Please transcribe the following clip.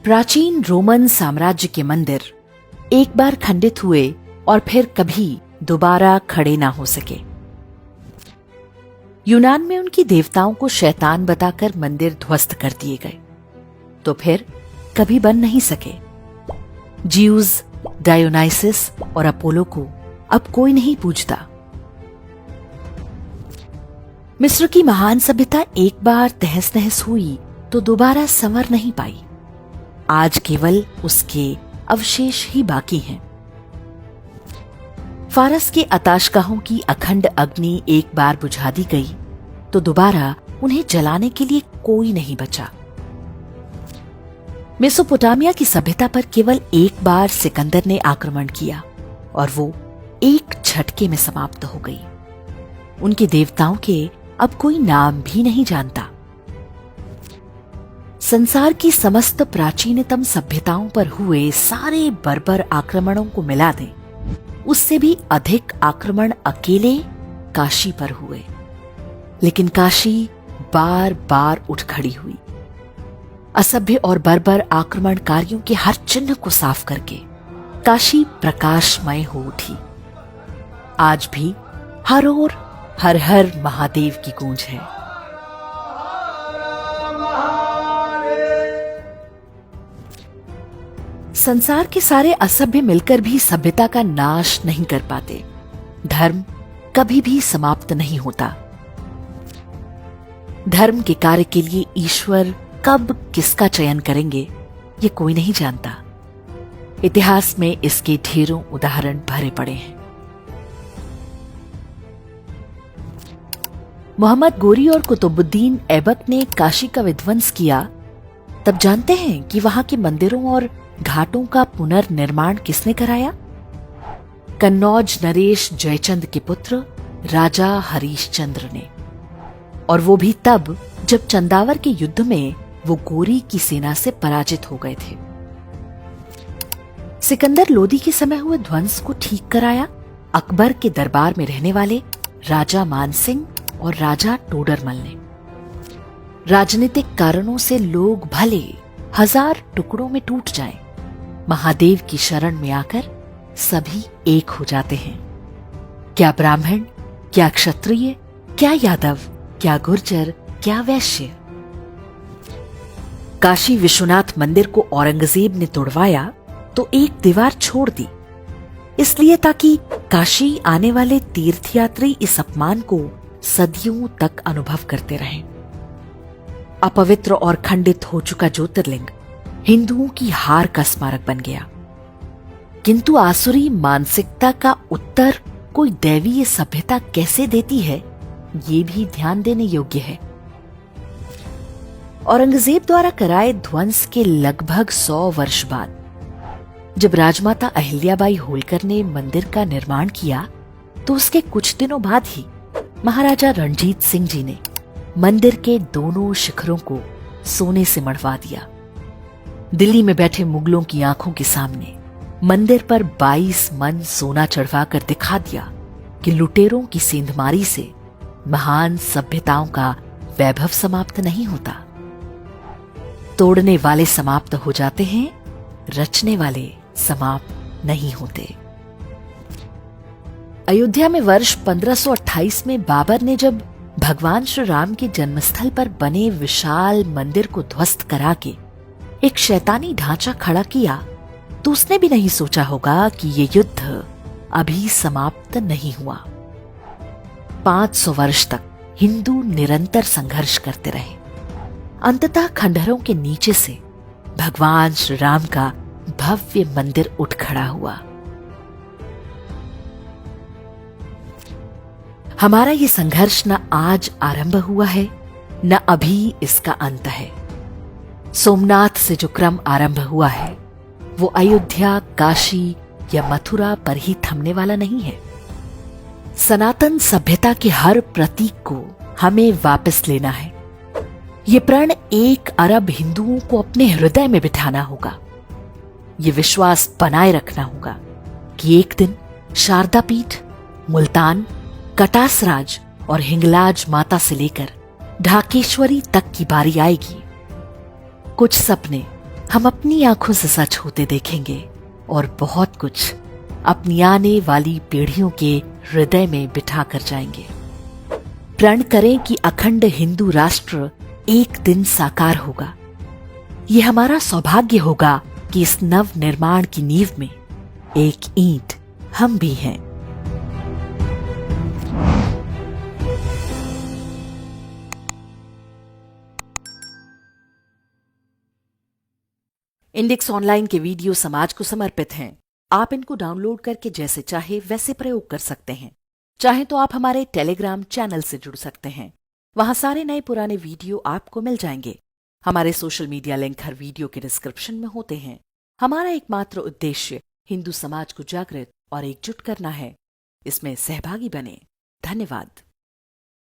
प्राचीन रोमन साम्राज्य के मंदिर एक बार खंडित हुए और फिर कभी दोबारा खड़े ना हो सके। यूनान में उनकी देवताओं को शैतान बताकर मंदिर ध्वस्त कर दिए गए, तो फिर कभी बन नहीं सके। ज्यूज, डायोनाइसिस और अपोलो को अब कोई नहीं पूजता। मिस्र की महान सभ्यता एक बार तहस नहस हुई तो दोबारा संवर नहीं पाई। आज केवल उसके अवशेष ही बाकी हैं। फारस के आताशगाहों की अखंड अग्नि एक बार बुझा दी गई तो दोबारा उन्हें जलाने के लिए कोई नहीं बचा। मेसोपोटामिया की सभ्यता पर केवल एक बार सिकंदर ने आक्रमण किया और वो एक झटके में समाप्त हो गई। उनके देवताओं के अब कोई नाम भी नहीं जानता। संसार की समस्त प्राचीनतम सभ्यताओं पर हुए सारे बर्बर आक्रमणों को मिला दें, उससे भी अधिक आक्रमण अकेले काशी पर हुए। लेकिन काशी बार बार उठ खड़ी हुई। असभ्य और बर्बर आक्रमणकारियों के हर चिन्ह को साफ करके काशी प्रकाशमय हो उठी। आज भी हर ओर हर हर महादेव की गूंज है। संसार के सारे असभ्य मिलकर भी सभ्यता का नाश नहीं कर पाते। धर्म कभी भी समाप्त नहीं होता। धर्म के कार्य के लिए ईश्वर कब किसका चयन करेंगे, ये कोई नहीं जानता। इतिहास में इसके ढेरों उदाहरण भरे पड़े हैं। मोहम्मद गोरी और कुतुबुद्दीन ऐबक ने काशी का विध्वंस किया, तब जानते हैं कि वहां के मंदिरों और घाटों का पुनर्निर्माण किसने कराया? कन्नौज नरेश जयचंद के पुत्र राजा हरीशचंद्र ने। और वो भी तब जब चंदावर के युद्ध में वो गोरी की सेना से पराजित हो गए थे। सिकंदर लोदी के समय हुए ध्वंस को ठीक कराया अकबर के दरबार में रहने वाले राजा मानसिंह और राजा टोडरमल ने। राजनीतिक कारणों से लोग भले 1000 टुकड़ों में टूट जाएं, महादेव की शरण में आकर सभी एक हो जाते हैं। क्या ब्राह्मण, क्या क्षत्रिय, क्या यादव, क्या गुर्जर, क्या वैश्य। काशी विश्वनाथ मंदिर को औरंगजेब ने तोड़वाया तो एक दीवार छोड़ दी, इसलिए ताकि काशी आने वाले तीर्थयात्री इस अपमान को सदियों तक अनुभव करते रहें। अपवित्र और खंडित हो चुका ज्योतिर्लिंग हिंदुओं की हार का स्मारक बन गया। किंतु आसुरी मानसिकता का उत्तर कोई दैवीय सभ्यता कैसे देती है, ये भी ध्यान देने योग्य है। औरंगजेब द्वारा कराए ध्वंस के लगभग 100 वर्ष बाद जब राजमाता अहिल्याबाई होलकर ने मंदिर का निर्माण किया, तो उसके कुछ दिनों बाद ही महाराजा रणजीत सिंह जी ने मंदिर के दोनों शिखरों को सोने से मढ़वा दिया। दिल्ली में बैठे मुगलों की आंखों के सामने मंदिर पर 22 मन सोना चढ़वा कर दिखा दिया कि लुटेरों की सेंधमारी से महान सभ्यताओं का वैभव समाप्त नहीं होता। तोड़ने वाले समाप्त हो जाते हैं, रचने वाले समाप्त नहीं होते। अयोध्या में वर्ष 1528 में बाबर ने जब भगवान श्री राम के जन्मस्थल पर बने विशाल मंदिर को ध्वस्त करा के एक शैतानी ढांचा खड़ा किया, तो उसने भी नहीं सोचा होगा कि ये युद्ध अभी समाप्त नहीं हुआ। 500 वर्ष तक हिंदू निरंतर संघर्ष करते रहे। अंततः खंडहरों के नीचे से भगवान श्री राम का भव्य मंदिर उठ खड़ा हुआ। हमारा ये संघर्ष न आज आरंभ हुआ है, न अभी इसका अंत है। सोमनाथ से जो क्रम आरंभ हुआ है, वो अयोध्या, काशी या मथुरा पर ही थमने वाला नहीं है। सनातन सभ्यता के हर प्रतीक को हमें वापस लेना है। ये प्रण 1 अरब हिंदुओं को अपने हृदय में बिठाना होगा। ये विश्वास बनाए रखना होगा कि एक दिन शारदा पीठ, मुल्तान, कटासराज और हिंगलाज माता से लेकर ढाकेश्वरी तक की बारी आएगी। कुछ सपने हम अपनी आंखों से सच होते देखेंगे और बहुत कुछ अपनी आने वाली पीढ़ियों के हृदय में बिठा कर जाएंगे। प्रण करें कि अखंड हिंदू राष्ट्र एक दिन साकार होगा। ये हमारा सौभाग्य होगा कि इस नव निर्माण की नींव में एक ईंट हम भी हैं। इंडेक्स ऑनलाइन के वीडियो समाज को समर्पित हैं। आप इनको डाउनलोड करके जैसे चाहे वैसे प्रयोग कर सकते हैं। चाहे तो आप हमारे टेलीग्राम चैनल से जुड़ सकते हैं। वहां सारे नए पुराने वीडियो आपको मिल जाएंगे। हमारे सोशल मीडिया लिंक हर वीडियो के डिस्क्रिप्शन में होते हैं। हमारा एकमात्र उद्देश्य हिंदू समाज को जागृत और एकजुट करना है। इसमें सहभागी बने। धन्यवाद।